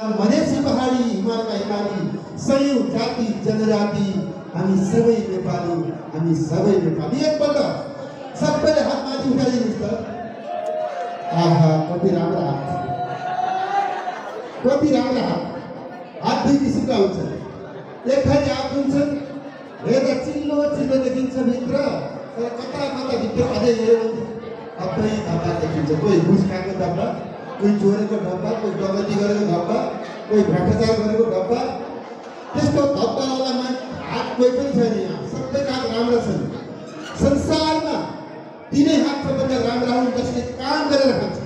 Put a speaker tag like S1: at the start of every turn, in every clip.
S1: मधेसी पहाडी हिमालका हिमाली सयौं जाति जनजाति हामी सबै नेपाली, हामी सबै नेपाली। एकपल्ट सबैले हात माथि उठाइदिनुहोस् त। आहा, कति राम्रो हात, कति राम्रो हात। हात दुई किसिमका हुन्छन्। एक थरी हात हुन्छन् हेर्दा चिल्लो चिल्लो देखिन्छ भित्र, तर कता कता भित्र अझै हेऱ्यो भने अबै धब्बा देखिन्छ। कोही घुस खाएको धब्बा, कोही चोरेको डब्बा, कोही डकैती गरेको धब्बा, कोही भ्रष्टाचार गरेको डब्बा। त्यस्तो धब्बावाला हात कोही पनि छैन यहाँ। सबैका हात राम्रा छन्। संसारमा तिनै हात सबभन्दा राम्रा हुन् जसले काम गरेर खान्छ।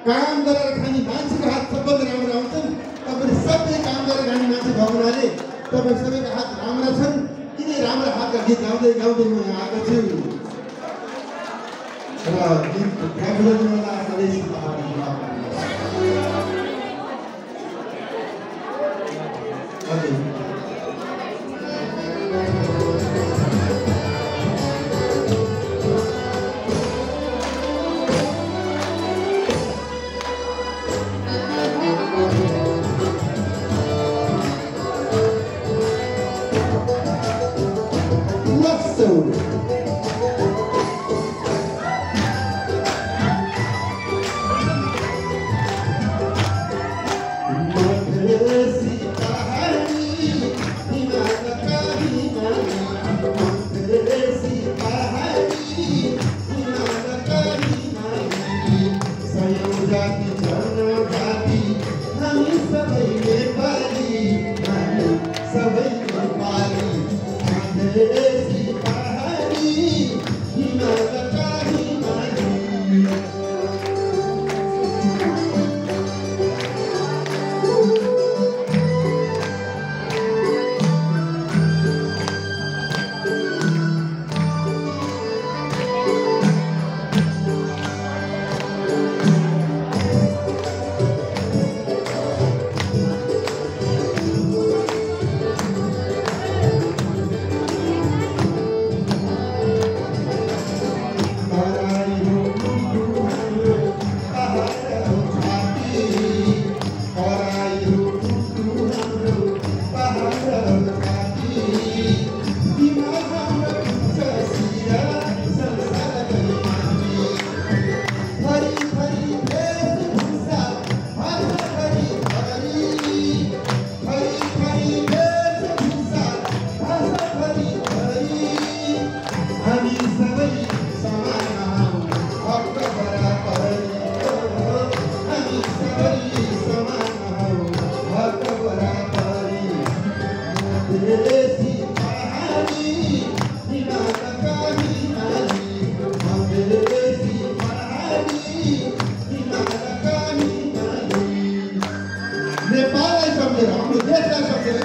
S1: काम गरेर खाने मान्छेको हात सबभन्दा राम्रा हुन्छन्। तपाईले सबै काम गरेर खाने मान्छे भएको हुनाले तपाईँ सबैका हात राम्रा छन्। तिनै राम्रा हातका गीत गाउँदै गाउँदै म यहाँ आएको छु र गीत गाइरहेको मधेसी पहाडी नेपाललाई सम्झेर, हाम्रो देशलाई सम्झेर